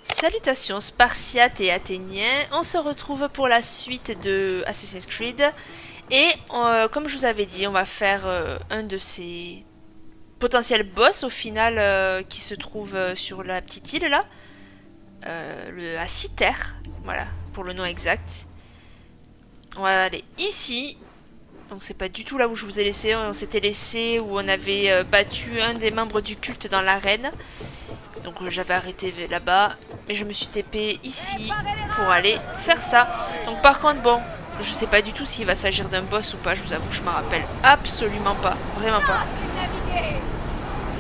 Salutations Spartiates et Athéniens, on se retrouve pour la suite de Assassin's Creed et comme je vous avais dit, on va faire un de ces potentiels boss au final qui se trouve sur la petite île là, à Citer, voilà pour le nom exact. On va aller ici, donc c'est pas du tout là où je vous ai laissé, on s'était laissé où on avait battu un des membres du culte dans l'arène. Donc j'avais arrêté là-bas, mais je me suis TP ici pour aller faire ça. Donc par contre, bon, je sais pas du tout s'il va s'agir d'un boss ou pas, je vous avoue, je me rappelle absolument pas, vraiment pas.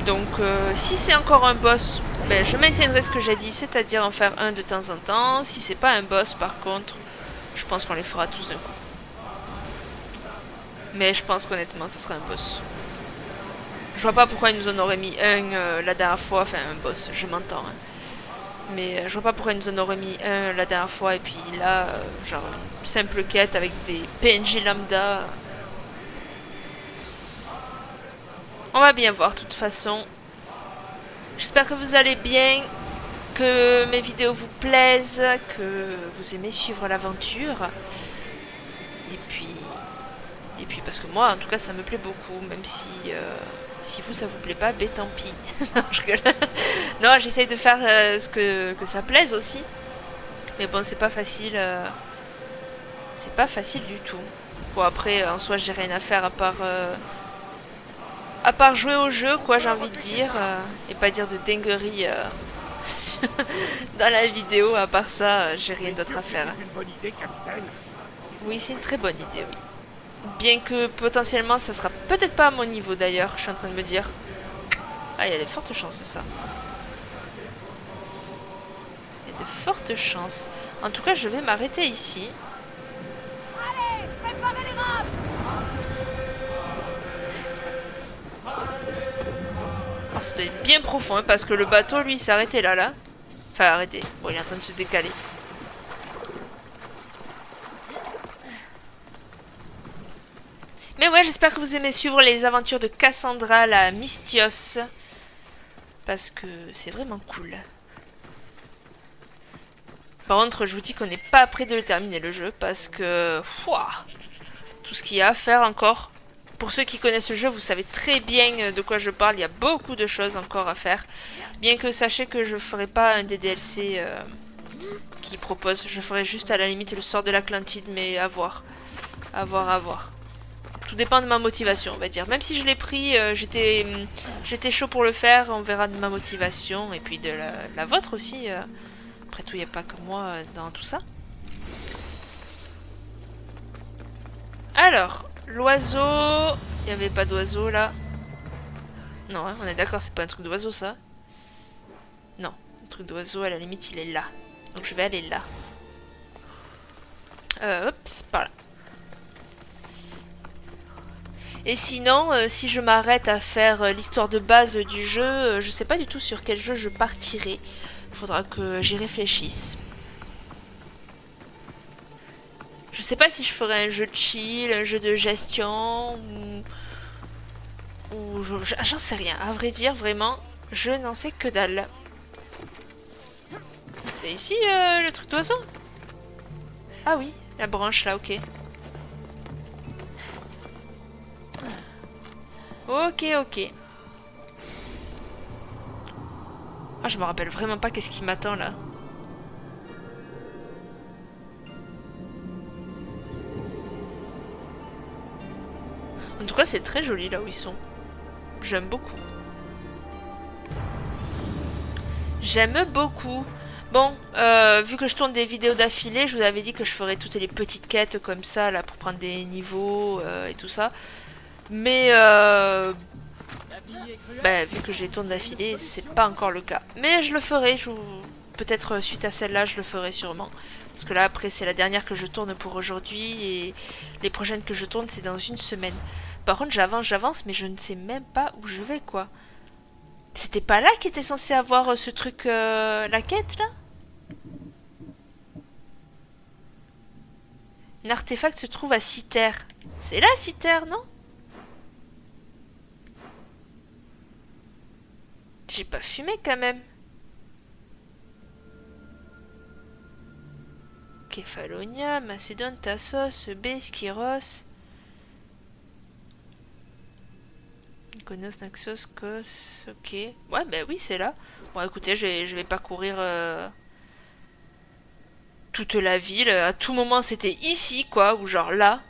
Donc si c'est encore un boss, ben, je maintiendrai ce que j'ai dit, c'est-à-dire en faire un de temps en temps. Si c'est pas un boss par contre, je pense qu'on les fera tous d'un coup. Mais je pense qu'honnêtement, ce sera un boss. Je vois pas pourquoi ils nous en auraient mis un la dernière fois, enfin un boss, je m'entends. Hein. Mais je vois pas pourquoi ils nous en auraient mis un la dernière fois et puis là, genre une simple quête avec des PNJ lambda. On va bien voir de toute façon. J'espère que vous allez bien, que mes vidéos vous plaisent, que vous aimez suivre l'aventure. Et puis, et puis parce que moi, en tout cas, ça me plaît beaucoup, même si vous ça vous plaît pas, ben tant pis. Non, je rigole. Non, j'essaye de faire ce que ça plaise aussi. Mais bon, c'est pas facile. C'est pas facile du tout. Bon après, en soi, j'ai rien à faire à part jouer au jeu, quoi, j'ai envie de dire, et pas dire de dinguerie dans la vidéo. À part ça, j'ai rien d'autre à faire. Oui, c'est une très bonne idée, oui. Bien que potentiellement, ça sera peut-être pas à mon niveau d'ailleurs, je suis en train de me dire. Ah, il y a de fortes chances, ça. Il y a de fortes chances. En tout cas, je vais m'arrêter ici. Alors, ça doit être bien profond, hein, parce que le bateau, lui, s'est arrêté là. Enfin, arrêté. Bon, il est en train de se décaler. Mais ouais, j'espère que vous aimez suivre les aventures de Cassandra, la Mystios. Parce que c'est vraiment cool. Par contre, je vous dis qu'on n'est pas près de le terminer le jeu. Parce que... Ouah, tout ce qu'il y a à faire encore. Pour ceux qui connaissent le jeu, vous savez très bien de quoi je parle. Il y a beaucoup de choses encore à faire. Bien que sachez que je ferai pas un des DLC qui propose. Je ferai juste à la limite le sort de l'Atlantide. Mais à voir. À voir, à voir. Tout dépend de ma motivation, on va dire. Même si je l'ai pris, j'étais chaud pour le faire. On verra de ma motivation et puis de la vôtre aussi. Après tout, il n'y a pas que moi dans tout ça. Alors, l'oiseau... Il n'y avait pas d'oiseau là. Non, hein, on est d'accord, c'est pas un truc d'oiseau ça. Non, un truc d'oiseau, à la limite, il est là. Donc je vais aller là. Hop, par là. Et sinon, si je m'arrête à faire l'histoire de base du jeu, je sais pas du tout sur quel jeu je partirai. Faudra que j'y réfléchisse. Je sais pas si je ferai un jeu de chill, un jeu de gestion ou j'en sais rien. À vrai dire, vraiment, je n'en sais que dalle. C'est ici le truc d'oiseau? Ah oui, la branche là, ok. Ok, ok. Ah, je me rappelle vraiment pas qu'est-ce qui m'attend là. En tout cas, c'est très joli là où ils sont. J'aime beaucoup. J'aime beaucoup. Bon, vu que je tourne des vidéos d'affilée, je vous avais dit que je ferais toutes les petites quêtes comme ça là pour prendre des niveaux et tout ça. Mais bah, vu que je les tourne d'affilée, c'est pas encore le cas. Mais je le ferai, peut-être suite à celle-là, je le ferai sûrement. Parce que là, après, c'est la dernière que je tourne pour aujourd'hui et les prochaines que je tourne, c'est dans une semaine. Par contre, j'avance, mais je ne sais même pas où je vais, quoi. C'était pas là qu'était censé avoir ce truc, la quête, là? Un artefact se trouve à Citer. C'est là, Citer, non? J'ai pas fumé, quand même. Kefalonia, Macédoine, Tassos, B, Skyros. Mykonos, Naxos, Kos, ok. Ouais, bah oui, c'est là. Bon, écoutez, je vais pas courir toute la ville. À tout moment, c'était ici, quoi, ou genre là.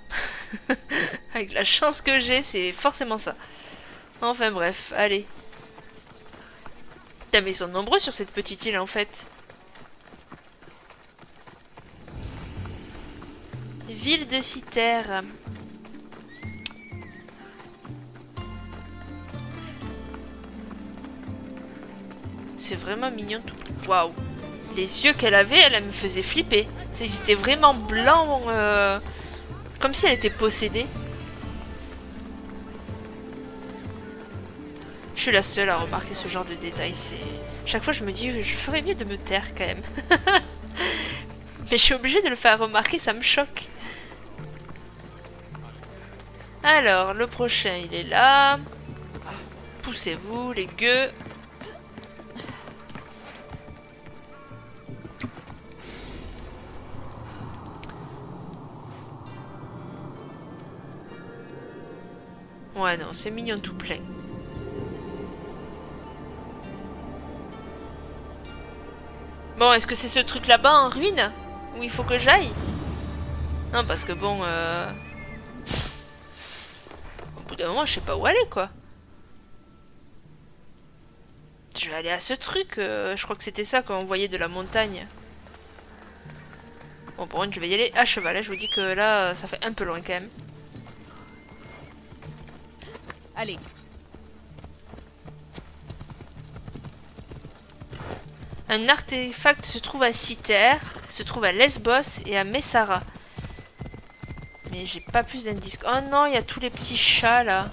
Avec la chance que j'ai, c'est forcément ça. Enfin bref, allez. Putain, mais ils sont nombreux sur cette petite île, en fait. Ville de Citer. C'est vraiment mignon tout. Waouh. Les yeux qu'elle avait, elle me faisait flipper. C'était vraiment blanc, comme si elle était possédée. Je suis la seule à remarquer ce genre de détails. Chaque fois, je me dis, je ferais mieux de me taire quand même. Mais je suis obligée de le faire remarquer, ça me choque. Alors, le prochain, il est là. Poussez-vous, les gueux. Ouais, non, c'est mignon tout plein. Bon, est-ce que c'est ce truc là-bas en ruine où il faut que j'aille? Non, parce que bon, au bout d'un moment, je sais pas où aller, quoi. Je vais aller à ce truc. Je crois que c'était ça quand on voyait de la montagne. Bon, pour une, je vais y aller à cheval. Hein. Je vous dis que là, ça fait un peu loin quand même. Allez. Un artefact se trouve à Citer, se trouve à Lesbos et à Messara. Mais j'ai pas plus d'indices. Oh non, il y a tous les petits chats là.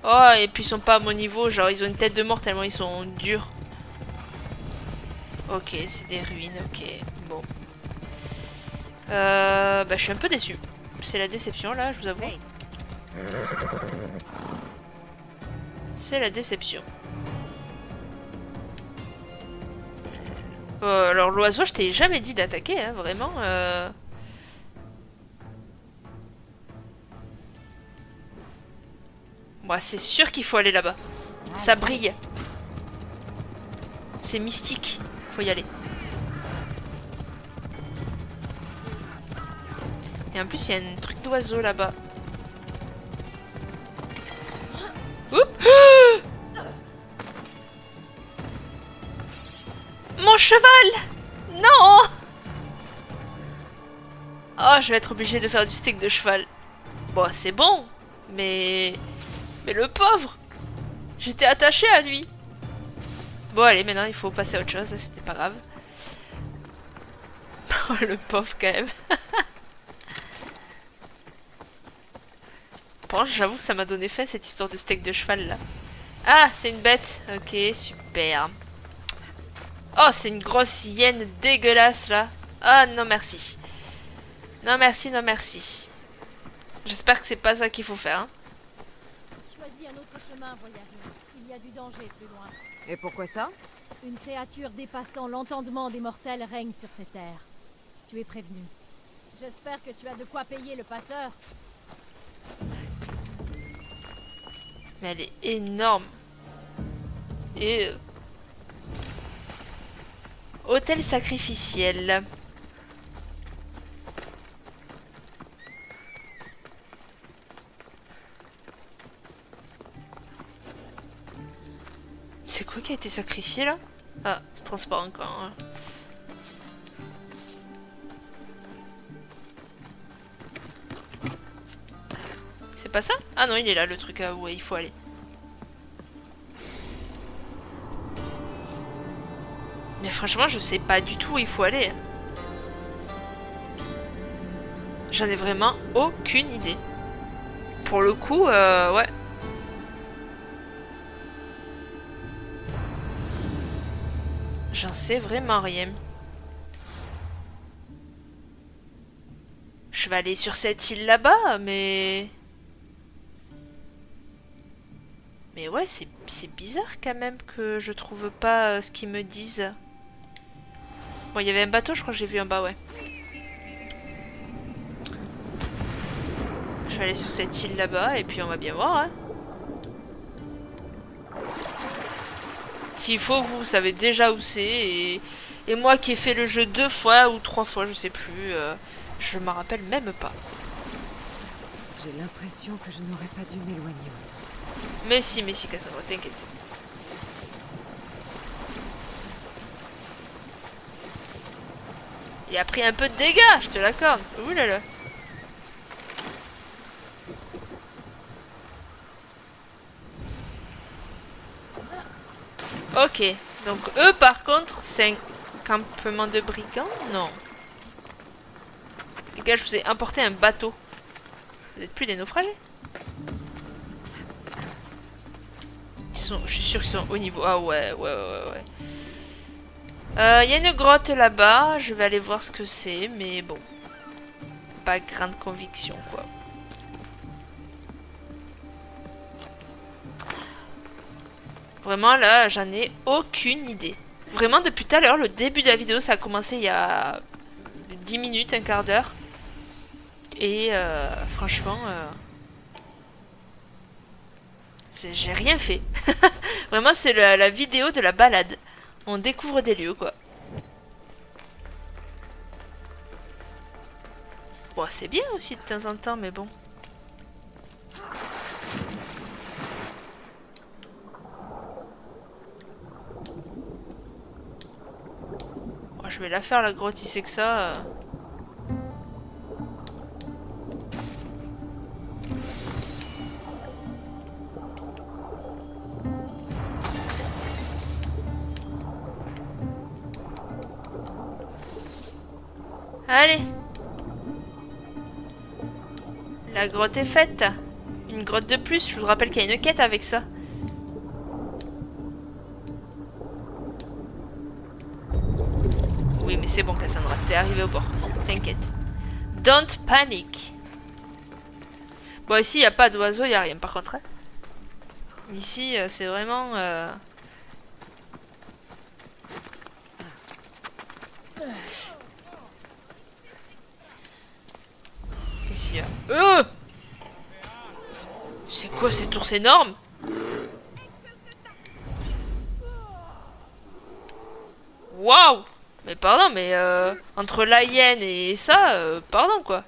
Oh, et puis ils sont pas à mon niveau. Genre, ils ont une tête de mort tellement ils sont durs. Ok, c'est des ruines. Ok, bon. Bah, je suis un peu déçue. C'est la déception là, je vous avoue. C'est la déception. Alors l'oiseau, je t'ai jamais dit d'attaquer, hein, vraiment. Bon, c'est sûr qu'il faut aller là-bas. Ça brille. C'est mystique. Faut y aller. Et en plus, il y a un truc d'oiseau là-bas. Oups. Mon cheval! Non! Oh, je vais être obligée de faire du steak de cheval. Bon, c'est bon, mais... Mais le pauvre! J'étais attachée à lui. Bon, allez, maintenant, il faut passer à autre chose, c'était pas grave. Oh, le pauvre, quand même. Bon, j'avoue que ça m'a donné faim, cette histoire de steak de cheval, là. Ah, c'est une bête. Ok, super. Oh, c'est une grosse hyène dégueulasse, là. Ah, non, merci. Non, merci, non, merci. J'espère que c'est pas ça qu'il faut faire, hein. Choisis un autre chemin, voyageur. Il y a du danger plus loin. Et pourquoi ça? Une créature dépassant l'entendement des mortels règne sur ces terres. Tu es prévenu. J'espère que tu as de quoi payer le passeur. Mais elle est énorme. Et... Hôtel sacrificiel. C'est quoi qui a été sacrifié là? Ah, c'est transparent encore. Hein. C'est pas ça? Ah non, il est là le truc où il faut aller. Mais franchement, je sais pas du tout où il faut aller. J'en ai vraiment aucune idée. Pour le coup, ouais. J'en sais vraiment rien. Je vais aller sur cette île là-bas, mais... Mais ouais, c'est bizarre quand même que je trouve pas ce qu'ils me disent. Bon, il y avait un bateau, je crois que j'ai vu en bas, ouais. Je vais aller sur cette île là-bas et puis on va bien voir. Hein. S'il faut, vous savez déjà où c'est. Et moi qui ai fait le jeu 2 fois ou 3 fois, je sais plus. Je m'en rappelle même pas. J'ai l'impression que je n'aurais pas dû m'éloigner autant. Mais si, Cassandra, t'inquiète. Il a pris un peu de dégâts, je te l'accorde. Ouh là là. Ok, donc eux par contre, c'est un campement de brigands? Non. Les gars, je vous ai importé un bateau. Vous êtes plus des naufragés? Je suis sûr qu'ils sont au niveau. Ah ouais. Il y a une grotte là-bas. Je vais aller voir ce que c'est, mais bon. Pas grande conviction, quoi. Vraiment, là, j'en ai aucune idée. Vraiment, depuis tout à l'heure, le début de la vidéo, ça a commencé il y a 10 minutes, un quart d'heure. Et franchement, j'ai rien fait. Vraiment, c'est la vidéo de la balade. On découvre des lieux, quoi. Bon, c'est bien aussi de temps en temps, mais bon. Bon, je vais la faire, la grotte, si c'est que ça. Allez. La grotte est faite. Une grotte de plus. Je vous rappelle qu'il y a une quête avec ça. Oui, mais c'est bon, Cassandra. T'es arrivé au bord. T'inquiète. Don't panic. Bon, ici, il n'y a pas d'oiseaux, il n'y a rien par contre. Hein. Ici, c'est vraiment... Qu'est-ce qu'il y a? C'est quoi cette ours énorme? Waouh! Mais pardon, mais entre la hyène et ça, pardon quoi.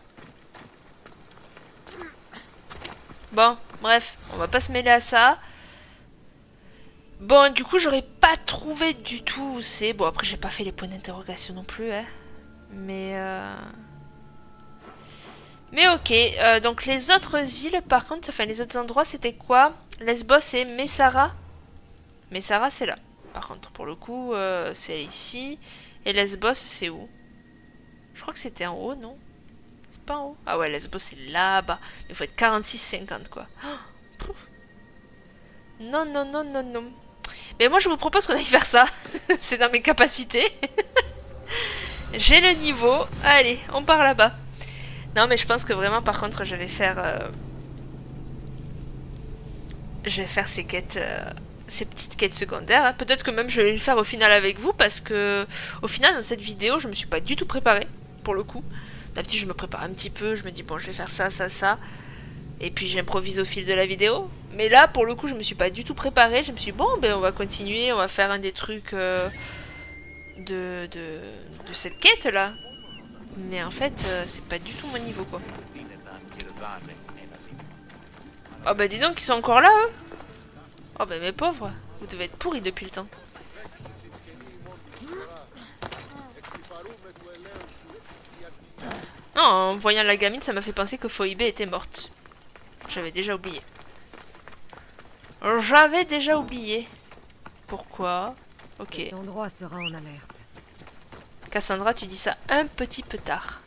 Bon, bref, on va pas se mêler à ça. Bon, du coup, j'aurais pas trouvé du tout où c'est. Bon, après, j'ai pas fait les points d'interrogation non plus, hein. Mais ok, donc les autres îles, par contre, enfin les autres endroits, c'était quoi? Lesbos et Messara. Messara, c'est là. Par contre, pour le coup, c'est ici. Et Lesbos, c'est où? Je crois que c'était en haut, non? C'est pas en haut? Ah ouais, Lesbos, c'est là-bas. Il faut être 46-50, quoi. Oh, non. Mais moi, je vous propose qu'on aille faire ça. C'est dans mes capacités. J'ai le niveau. Allez, on part là-bas. Non, mais je pense que vraiment, par contre, je vais faire ces quêtes, ces petites quêtes secondaires. Hein. Peut-être que même je vais le faire au final avec vous, parce que au final, dans cette vidéo, je me suis pas du tout préparée, pour le coup. D'habitude, je me prépare un petit peu, je me dis, bon, je vais faire ça, et puis j'improvise au fil de la vidéo. Mais là, pour le coup, je me suis pas du tout préparée. Je me suis dit, bon, ben, on va continuer, on va faire un des trucs de cette quête-là. Mais en fait, c'est pas du tout mon niveau, quoi. Oh bah dis donc, ils sont encore là, eux. Oh bah mes pauvres, vous devez être pourris depuis le temps. Non, en voyant la gamine, ça m'a fait penser que Phoebe était morte. J'avais déjà oublié. Pourquoi? Ok. Cet endroit sera en alerte. Cassandra, tu dis ça un petit peu tard.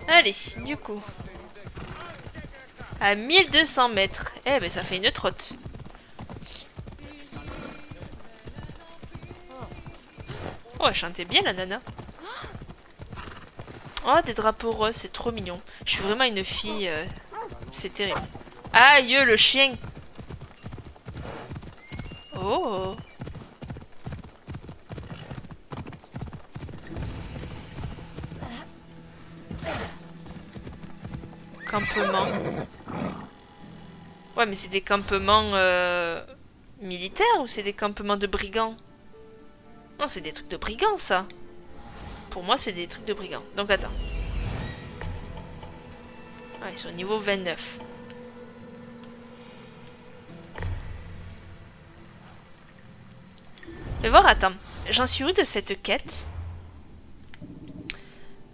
Allez, du coup. À 1200 mètres. Eh ben ça fait une trotte. Oh, elle chantait bien la nana. Oh, des drapeaux roses, c'est trop mignon. Je suis vraiment une fille. C'est terrible. Aïe, le chien. Oh. Campement. Ouais, mais c'est des campements militaires ou c'est des campements de brigands? Non, c'est des trucs de brigands, ça. Pour moi, c'est des trucs de brigands. Donc, attends. Ah, ils sont au niveau 29. Je vais voir, attends. J'en suis où de cette quête?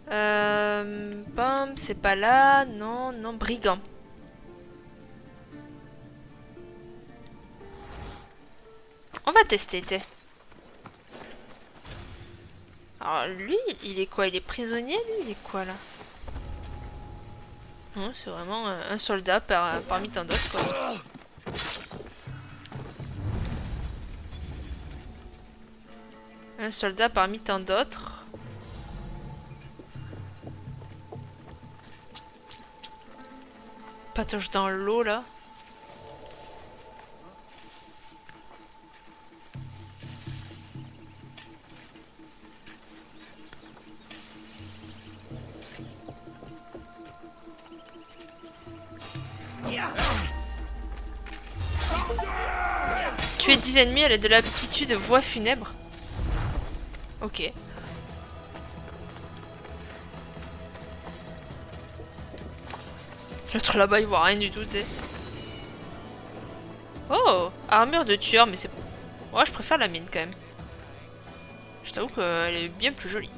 Bam, c'est pas là. Non, non, brigand. On va tester, t'es. Alors, lui, il est quoi? Il est prisonnier, lui? Il est quoi, là? Non, c'est vraiment un soldat parmi tant d'autres, quoi. Un soldat parmi tant d'autres. Patauge dans l'eau, là. Tuer 10 ennemis à l'aide de l'aptitude voie funèbre. Ok. L'autre là-bas, il voit rien du tout, tu sais. Oh, armure de tueur, mais c'est... Ouais, je préfère la mine, quand même. Je t'avoue qu'elle est bien plus jolie.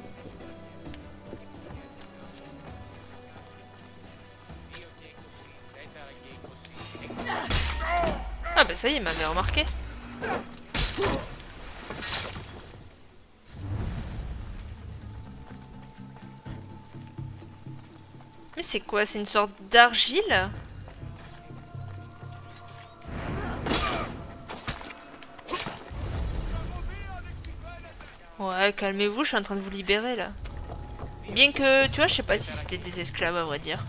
Ah bah ça y est, il m'avait remarqué. Mais c'est quoi? C'est une sorte d'argile? Ouais, calmez-vous, je suis en train de vous libérer là. Bien que, tu vois, je sais pas si c'était des esclaves à vrai dire.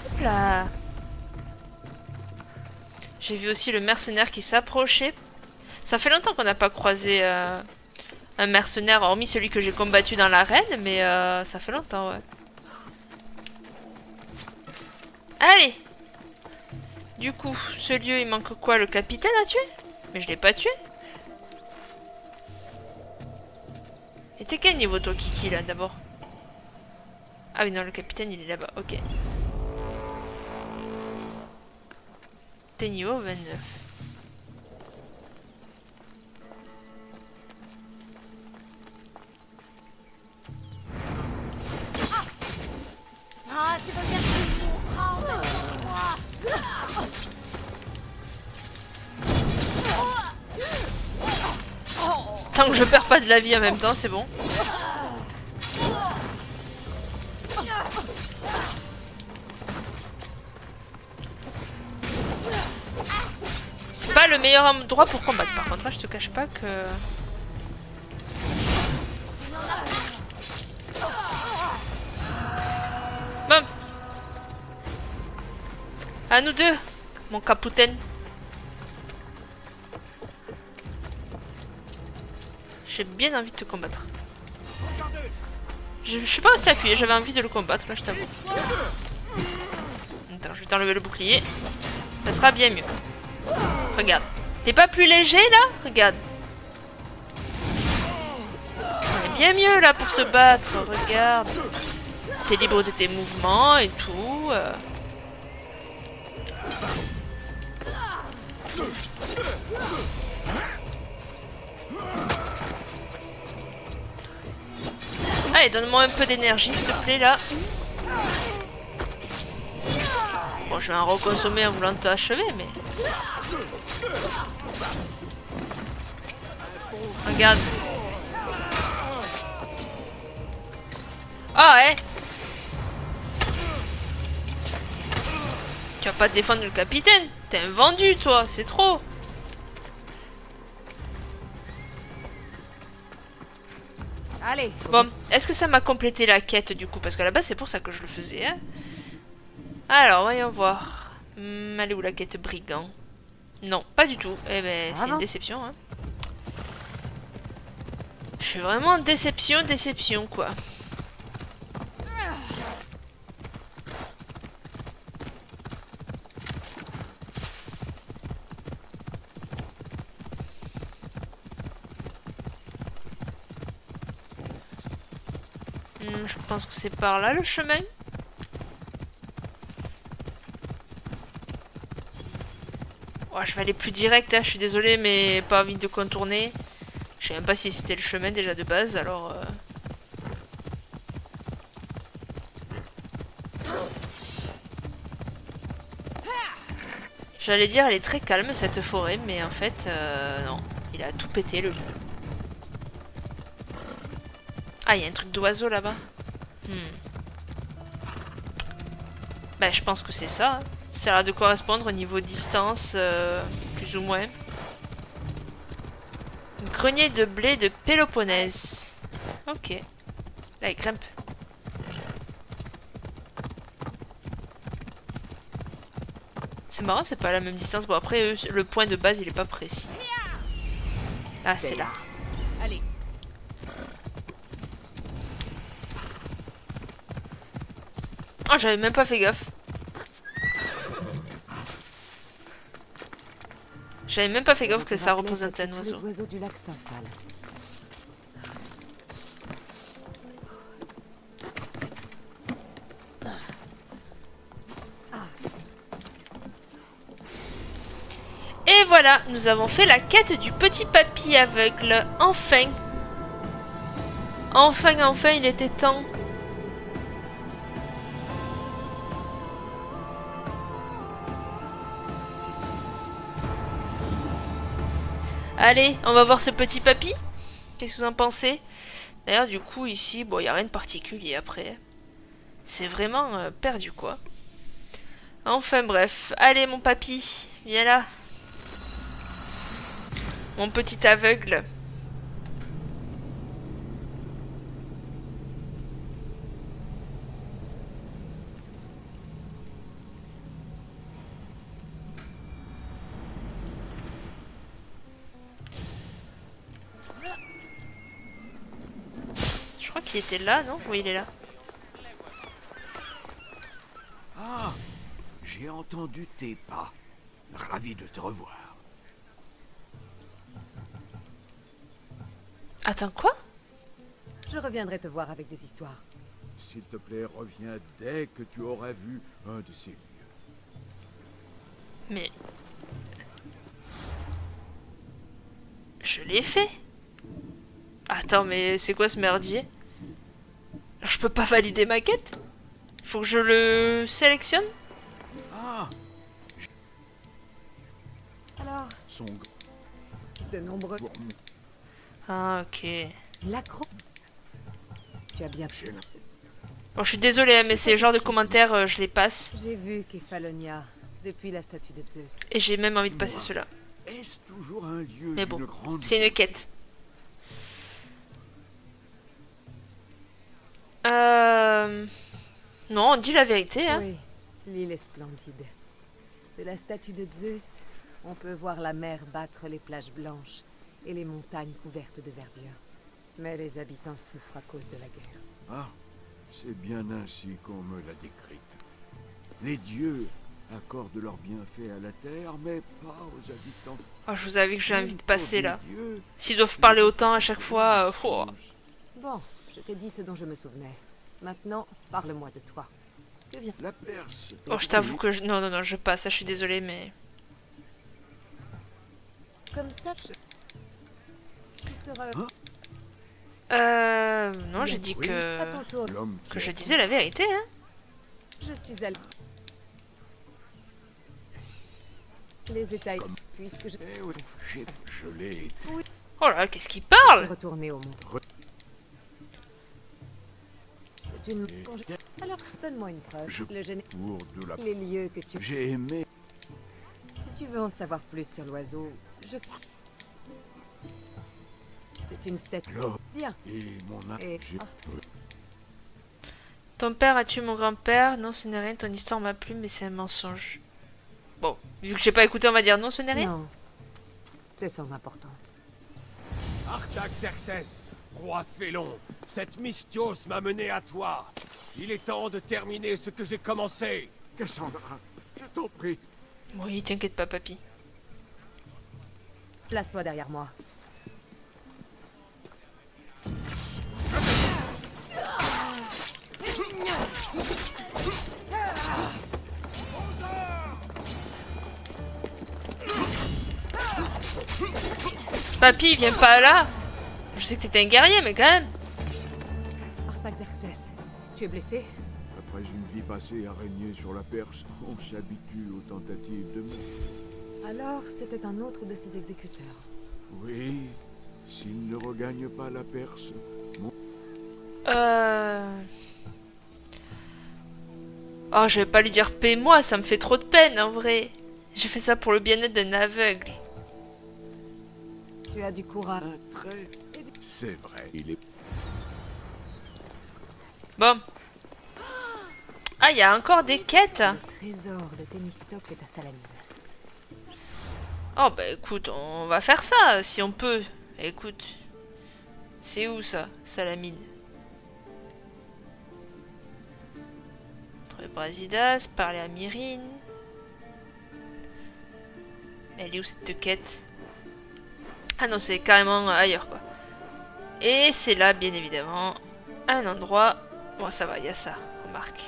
Hop là. J'ai vu aussi le mercenaire qui s'approchait. Ça fait longtemps qu'on n'a pas croisé un mercenaire, hormis celui que j'ai combattu dans l'arène, mais ça fait longtemps, ouais. Allez! Du coup, ce lieu, il manque quoi? Le capitaine à tuer? Mais je l'ai pas tué. Et t'es quel niveau toi, Kiki, là, d'abord? Ah oui, non, le capitaine, il est là-bas, ok. T'es niveau 29. Ah, tu veux bien que je mourre Tant que je perds pas de la vie en même temps, c'est bon. C'est pas le meilleur endroit pour combattre. Par contre, là, je te cache pas que... Bon. À nous deux, mon capitaine. J'ai bien envie de te combattre. Je suis pas assez appuyé, j'avais envie de le combattre, là, je t'avoue. Attends, je vais t'enlever le bouclier. Ça sera bien mieux. Regarde. T'es pas plus léger, là? Regarde. On est bien mieux, là, pour se battre. Regarde. T'es libre de tes mouvements et tout. Allez, donne-moi un peu d'énergie, s'il te plaît, là. Bon, je vais en reconsommer en voulant te achever, mais... Regarde. Ah, ouais. Tu vas pas défendre le capitaine. T'es un vendu, toi. C'est trop. Allez. Bon, est-ce que ça m'a complété la quête, du coup? Parce qu'à la base, c'est pour ça que je le faisais, hein. Alors, voyons voir. Elle est où la quête brigand? Non, pas du tout. Eh ben, c'est une Avance. déception, hein. Je suis vraiment déception, déception, quoi. Je pense que c'est par là le chemin. Oh, je vais aller plus direct, hein. Je suis désolée, mais pas envie de contourner. Je sais même pas si c'était le chemin déjà de base, alors... J'allais dire, elle est très calme cette forêt, mais en fait, non. Il a tout pété le lit. Ah, il y a un truc d'oiseau là-bas. Bah, je pense que c'est ça, hein. Ça a l'air de correspondre au niveau distance, plus ou moins. Grenier de blé de Péloponnèse. Ok. Allez, grimpe. C'est marrant, c'est pas la même distance. Bon, après, le point de base, il est pas précis. Ah, c'est là. Allez. Oh, j'avais même pas fait gaffe. J'avais même pas fait gaffe que ça représentait un oiseau. Les oiseaux du lac Stymphale. Et voilà, nous avons fait la quête du petit papy aveugle. Enfin. Enfin, il était temps. Allez, on va voir ce petit papy. Qu'est-ce que vous en pensez? D'ailleurs, du coup, ici, bon, il n'y a rien de particulier après. C'est vraiment perdu, quoi. Enfin, bref. Allez, mon papy, viens là. Mon petit aveugle. Je crois qu'il était là, non? Oui, il est là. Ah, j'ai entendu tes pas. Ravi de te revoir. Attends, quoi? Je reviendrai te voir avec des histoires. S'il te plaît, reviens dès que tu auras vu un de ces lieux. Mais... Je l'ai fait. Attends, mais c'est quoi ce merdier? Je peux pas valider ma quête? Faut que je le sélectionne? Ah, Alors, son de nombreux... Ah, ok. L'accro... Tu as bien pu. Bon, je suis désolée, hein, mais ces genres de commentaires, je les passe. J'ai vu qu'Ephalonia, depuis la statue de Zeus. Et j'ai même envie de passer cela. Est-ce toujours un lieu Mais bon, d'une grande... c'est une quête. Non, on dit la vérité, hein. Oui, l'île est splendide. De la statue de Zeus, on peut voir la mer battre les plages blanches et les montagnes couvertes de verdure. Mais les habitants souffrent à cause de la guerre. Ah, c'est bien ainsi qu'on me l'a décrite. Les dieux accordent leurs bienfaits à la terre, mais pas aux habitants. Oh, je vous avais que j'ai envie de passer là. Dieux, S'ils doivent parler autant à chaque fois, oh. Bon, je t'ai dit ce dont je me souvenais. Maintenant, parle-moi de toi. Que viens... la Perse. Oh, je t'avoue que je... Non, non, non, je passe, je suis désolée, mais... Comme ça, tu seras... Non, j'ai dit Oui. À que... ton tour, L'homme Que qui je a- disais la vérité, hein. je suis allée. Les états... Puisque je... Eh oui, je l'ai été. Oh là, qu'est-ce qu'il suis parle? retournée au monde. C'est une... Alors, donne-moi une preuve. Je- Le génie... Pour de la... Les lieux que tu... J'ai aimé. Si tu veux en savoir plus sur l'oiseau, je... C'est une statue. L'homme Bien. et mon âme. Et... J'ai- Ton père a tué mon grand-père? Non, ce n'est rien, ton histoire m'a plu, mais c'est un mensonge. Bon, vu que j'ai pas écouté, on va dire non, ce n'est rien. Non. C'est sans importance. Artaxerxès, roi félon, cette Mystios m'a mené à toi. Il est temps de terminer ce que j'ai commencé. Cassandra, je t'en prie. Oui, t'inquiète pas, papy. Place-toi derrière moi. Papy, viens pas là. Je sais que t'étais un guerrier, mais quand même. Artaxerxès, tu es blessé? Après une vie passée à régner sur la Perse, on s'habitue aux tentatives de meurtre. Alors, c'était un autre de ses exécuteurs. Oui, s'il ne regagne pas la Perse, Oh, je vais pas lui dire paie-moi, ça me fait trop de peine, en vrai. J'ai fait ça pour le bien-être d'un aveugle. Tu as du courage. un trait. C'est vrai, il est... Bon. Ah, il y a encore des quêtes. Le trésor de Thémistocle est à Salamine. Oh, bah écoute, on va faire ça, si on peut. Écoute. C'est où, ça, Salamine? Trouver Brasidas, parler à Myrine. Elle est où, cette quête? Ah non, c'est carrément ailleurs, quoi. Et c'est là, bien évidemment, un endroit... Bon, ça va, il y a ça, remarque.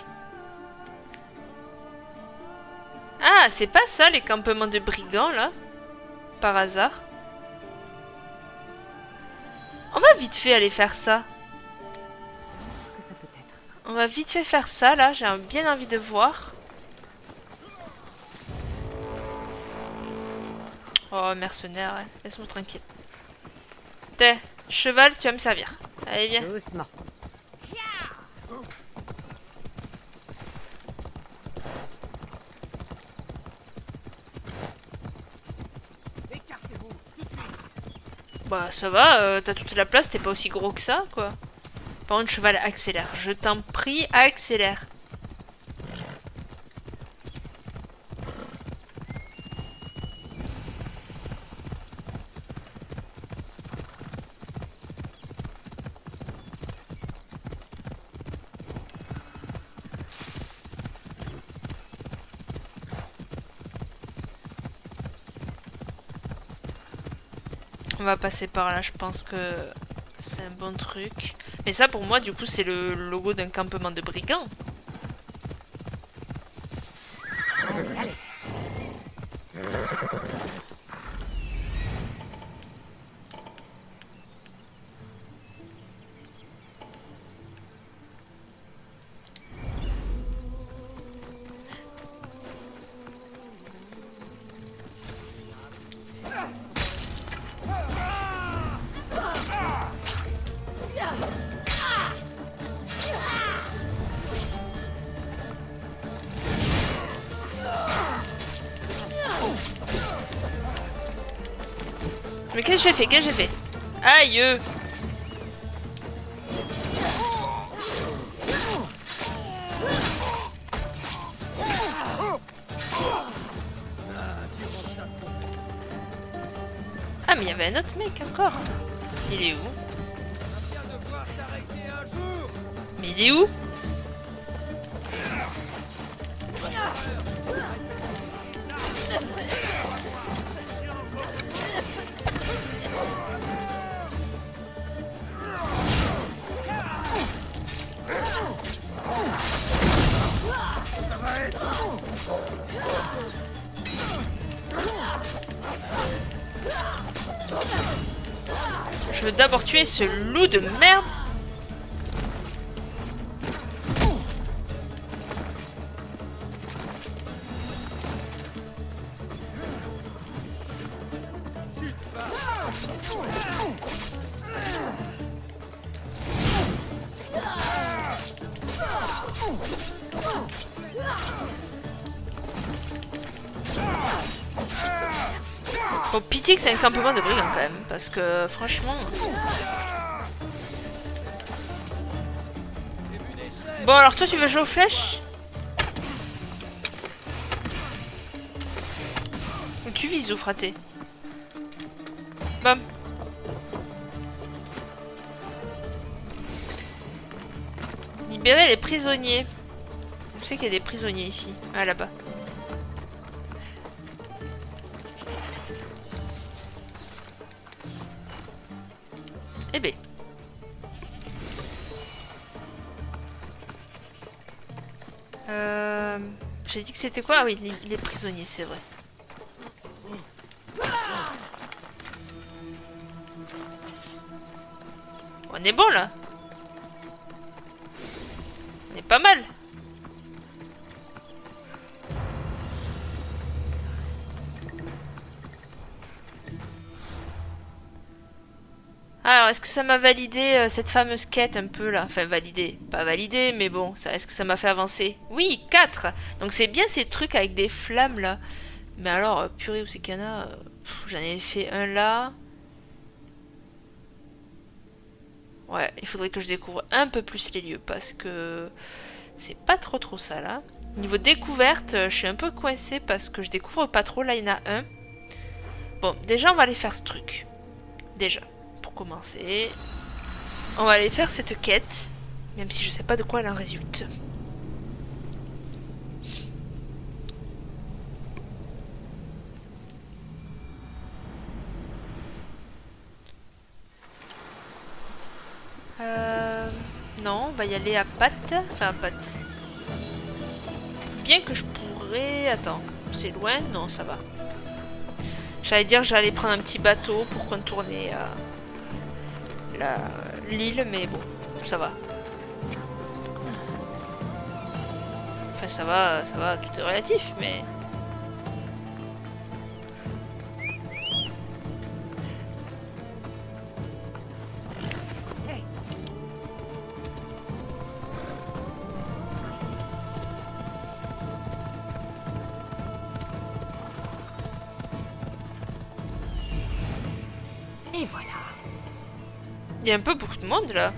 Ah, c'est pas ça, les campements de brigands, là? Par hasard. On va vite fait aller faire ça. Est-ce que ça peut être? On va vite fait faire ça, là. J'ai bien envie de voir. Oh, mercenaire, ouais. Laisse-moi tranquille. T'es, cheval, tu vas me servir. Allez, viens. Doucement. Bah, ça va, t'as toute la place, t'es pas aussi gros que ça, quoi. Par contre, cheval, accélère. Je t'en prie, accélère. On va passer par là, je pense que c'est un bon truc. Mais ça, pour moi, du coup, c'est le logo d'un campement de brigands. Allez, allez. Mais qu'est-ce que j'ai fait? Qu'est-ce que j'ai fait? Aïe! Ah, mais il y avait un autre mec encore. Il est où? Mais il est où? Je veux d'abord tuer ce loup de merde. Bon, pitié que c'est un campement de brigands quand même, parce que franchement... Bon, alors toi tu veux jouer aux flèches? Tu vises où, fraté? Bam. Libérer les prisonniers. Je sais qu'il y a des prisonniers ici. Ah, là-bas. Eh ben. J'ai dit que c'était quoi? Ah oui, les prisonniers, c'est vrai. On est bon là. On est pas mal. Alors, est-ce que ça m'a validé cette fameuse quête un peu là? Enfin, validé. Pas validé, mais bon, est-ce que ça m'a fait avancer? Oui, 4. Donc c'est bien ces trucs avec des flammes là. Mais alors, purée, où c'est qu'il y en a? J'en ai fait un là. Ouais, il faudrait que je découvre un peu plus les lieux parce que c'est pas trop ça là. Niveau découverte, je suis un peu coincée parce que je découvre pas trop. Là, il y en a un. Bon, déjà, on va aller faire ce truc. Déjà, pour commencer. On va aller faire cette quête, même si je sais pas de quoi elle en résulte. Non, on va y aller à pattes. Enfin, à pattes. Bien que je pourrais... Attends, c'est loin? Non, ça va. J'allais dire j'allais prendre un petit bateau pour contourner l'île, mais bon, ça va. Enfin, ça va, tout est relatif, mais... Et voilà. Il y a un peu beaucoup de monde là.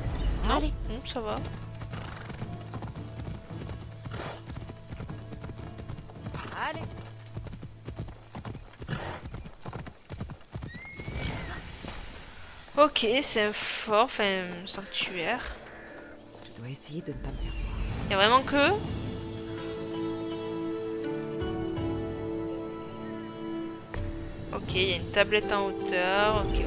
Non, Allez. ça va. Allez. Ok, c'est un fort, enfin un sanctuaire. Je dois essayer de ne pas me faire voir. Il y a vraiment que... Ok, il y a une tablette en hauteur. Ok.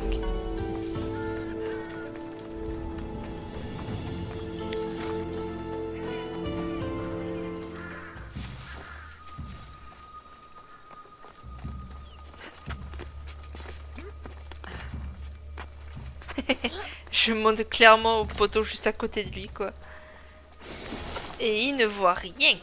Je monte clairement au poteau juste à côté de lui, quoi. Et il ne voit rien.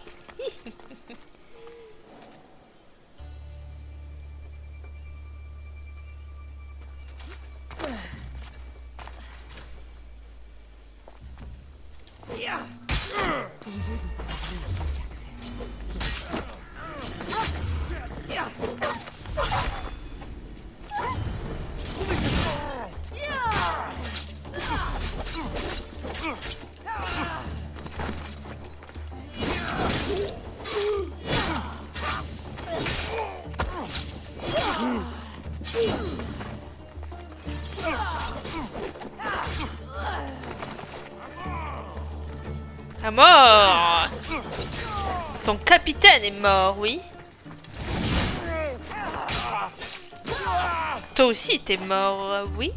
À mort! Ton capitaine est mort, oui. Toi aussi, t'es mort, oui.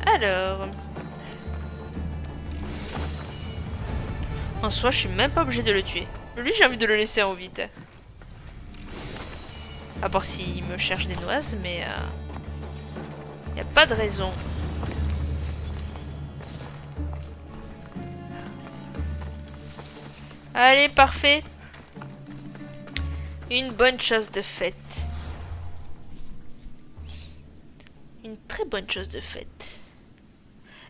Alors... En soi, je suis même pas obligée de le tuer. Lui, j'ai envie de le laisser en vide. À part s'il me cherche des noises, mais... y a pas de raison. Allez, parfait. Une bonne chose de faite. Une très bonne chose de faite.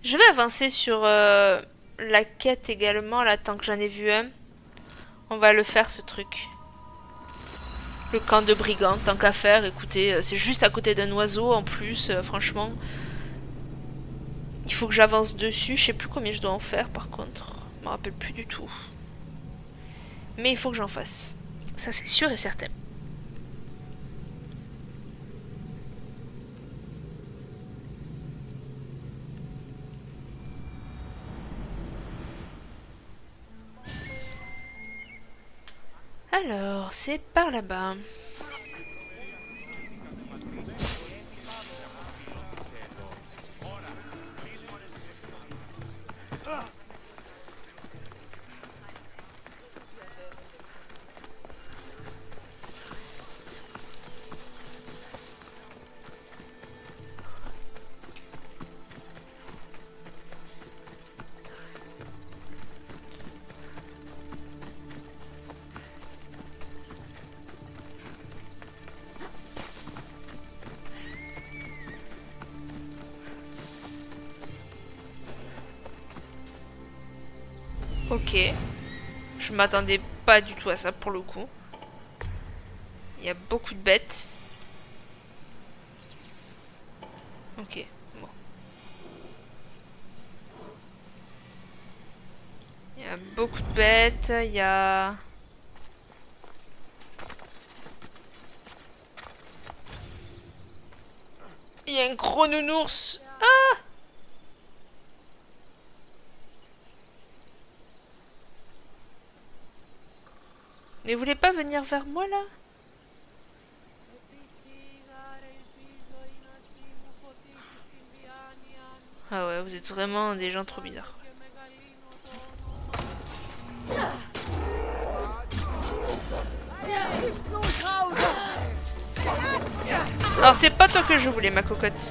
Je vais avancer sur la quête également, là, tant que j'en ai vu un. On va le faire, ce truc. Le camp de brigands, tant qu'à faire. Écoutez, c'est juste à côté d'un oiseau, en plus, franchement. Il faut que j'avance dessus. Je sais plus combien je dois en faire, par contre. Je me rappelle plus du tout. Mais il faut que j'en fasse. Ça, c'est sûr et certain. Alors, c'est par là-bas. Ok. Je m'attendais pas du tout à ça pour le coup. Il y a beaucoup de bêtes. Ok, bon. Il y a beaucoup de bêtes, il y a... Il y a un gros nounours. Ah! Mais vous voulez pas venir vers moi là? Ah ouais, vous êtes vraiment des gens trop bizarres. Alors c'est pas toi que je voulais, ma cocotte.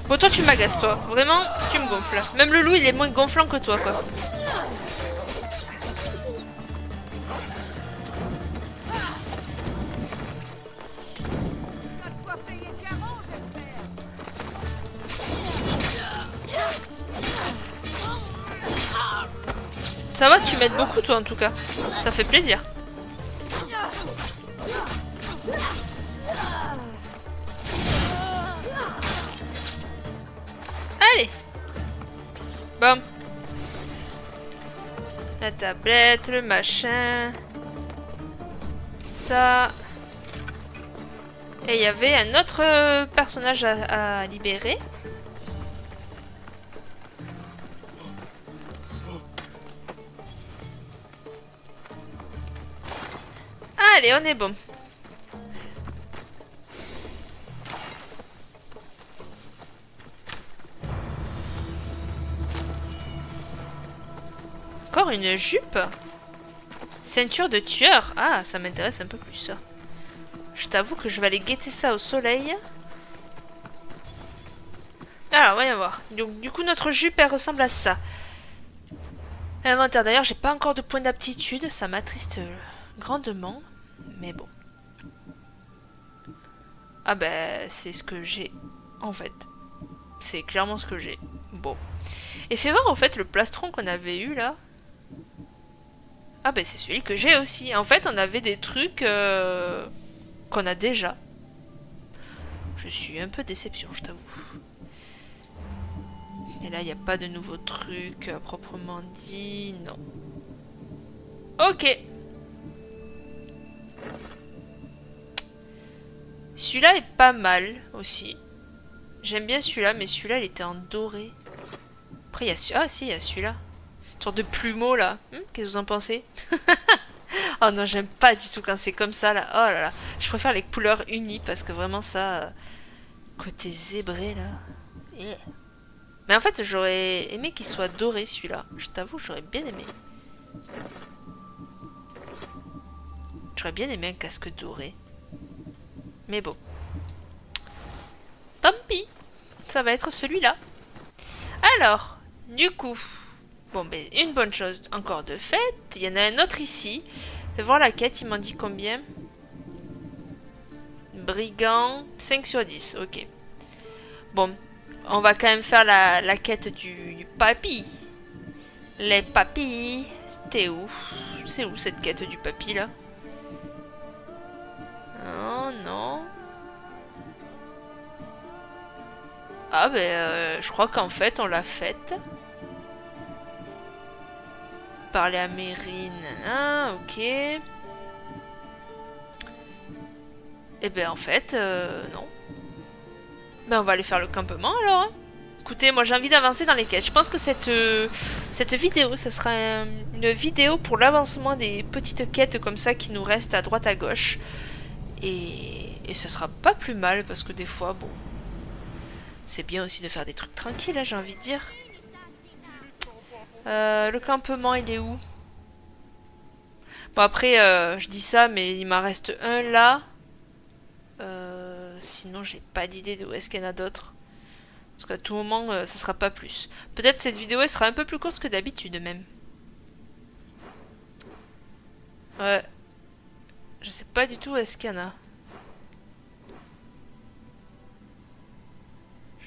Bon, toi tu m'agaces, toi. Vraiment, tu me gonfles. Même le loup, il est moins gonflant que toi, quoi. Ça va, tu m'aides beaucoup, toi, en tout cas. Ça fait plaisir. Allez. Bam. La tablette, le machin. Ça. Et il y avait un autre personnage à libérer. Allez, on est bon. Encore une jupe? Ceinture de tueur. Ah, ça m'intéresse un peu plus ça. Je t'avoue que je vais aller guetter ça au soleil. Alors, voyons voir. Donc, du coup, notre jupe, elle ressemble à ça. Inventaire. D'ailleurs, j'ai pas encore de point d'aptitude. Ça m'attriste grandement. Mais bon. Ah ben, c'est ce que j'ai, en fait. C'est clairement ce que j'ai. Bon. Et fais voir, en fait, le plastron qu'on avait eu, là. Ah ben, c'est celui que j'ai aussi. En fait, on avait des trucs qu'on a déjà. Je suis un peu déception, je t'avoue. Et là, il n'y a pas de nouveaux trucs proprement dit. Non. Ok. Celui-là est pas mal aussi. J'aime bien celui-là, mais celui-là, il était en doré. Après, il y a... Ah si, il y a celui-là. Une sorte de plumeau, là. Qu'est-ce que vous en pensez? Oh non, j'aime pas du tout quand c'est comme ça, là. Oh là là. Je préfère les couleurs unies, parce que vraiment, ça... côté zébré, là. Yeah. Mais en fait, j'aurais aimé qu'il soit doré, celui-là. Je t'avoue, j'aurais bien aimé. J'aurais bien aimé un casque doré. Mais bon. Tant pis. Ça va être celui-là. Alors, du coup... Bon, ben, une bonne chose encore de faite. Il y en a un autre ici. Je vais voir la quête, il m'en dit combien. brigand, 5 sur 10, ok. Bon, on va quand même faire la quête du papy. Les papys, t'es où? C'est où cette quête du papy là? Oh non. Ah ben, je crois qu'en fait on l'a faite. Parler à Mérine, ah ok. Et ben en fait, non. Ben on va aller faire le campement alors. Hein. Écoutez, moi j'ai envie d'avancer dans les quêtes. Je pense que cette vidéo, ça sera une vidéo pour l'avancement des petites quêtes comme ça qui nous restent à droite à gauche. Et ce sera pas plus mal parce que des fois, bon, c'est bien aussi de faire des trucs tranquilles, hein, j'ai envie de dire. Le campement, il est où? Bon après, je dis ça, mais il m'en reste un là. Sinon, j'ai pas d'idée de où est-ce qu'il y en a d'autres. Parce qu'à tout moment, ça sera pas plus. Peut-être cette vidéo, elle sera un peu plus courte que d'habitude même. Ouais. Je sais pas du tout où est-ce qu'il y en a.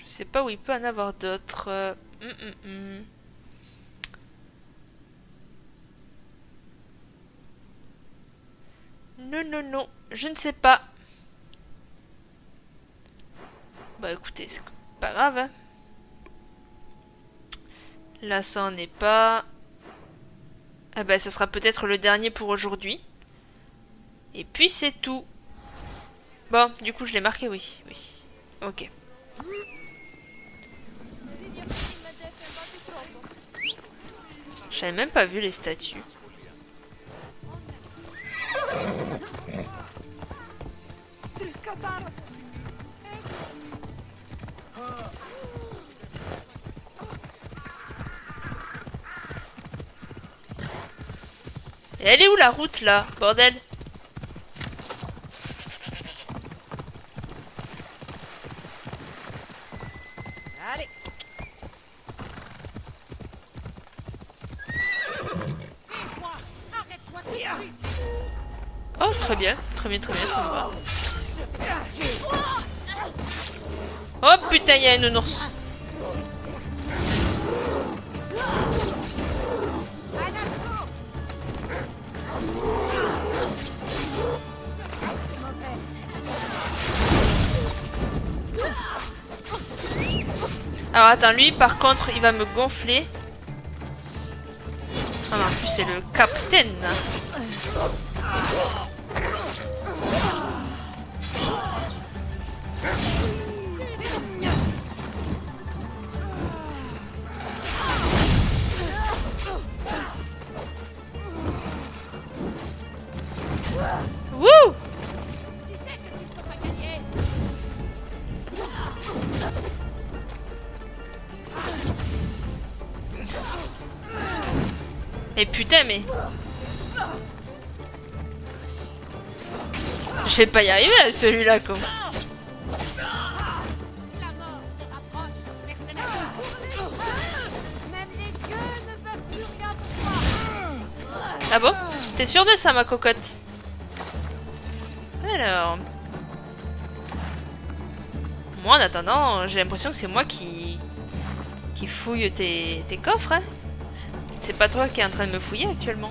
Je sais pas où il peut en avoir d'autres. Non, non, non. Je ne sais pas. Bah écoutez, c'est pas grave. Hein. Là, ça en est pas. Ah bah ça sera peut-être le dernier pour aujourd'hui. Et puis c'est tout. Bon, du coup je l'ai marqué, oui. Oui. Ok. J'avais même pas vu les statues. Et elle est où la route là, bordel? Allez. Oh, très bien, ça me va. Oh putain, il y a un nounours. Alors attends, lui par contre il va me gonfler. Ah non, en plus c'est le capitaine. Wouh! Et putain mais... Je vais pas y arriver à celui-là quoi. Ah bon? T'es sûr de ça ma cocotte? Alors... Moi en attendant, j'ai l'impression que c'est moi qui fouille tes coffres hein. C'est pas toi qui est en train de me fouiller actuellement.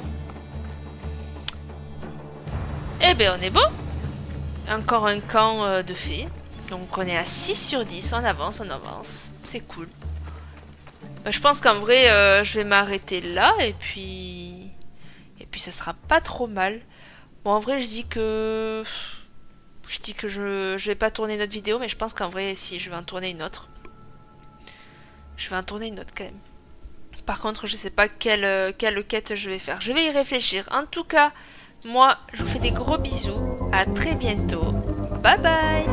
Eh ben on est bon. Encore un camp de fées. Donc on est à 6 sur 10. On avance, on avance. C'est cool. Je pense qu'en vrai, je vais m'arrêter là. Et puis ça sera pas trop mal. Bon en vrai je dis que... je vais pas tourner une autre vidéo. Mais je pense qu'en vrai si je vais en tourner une autre. Je vais en tourner une autre quand même. Par contre, je sais pas quelle quête je vais faire. Je vais y réfléchir. En tout cas, moi, je vous fais des gros bisous. À très bientôt. Bye bye.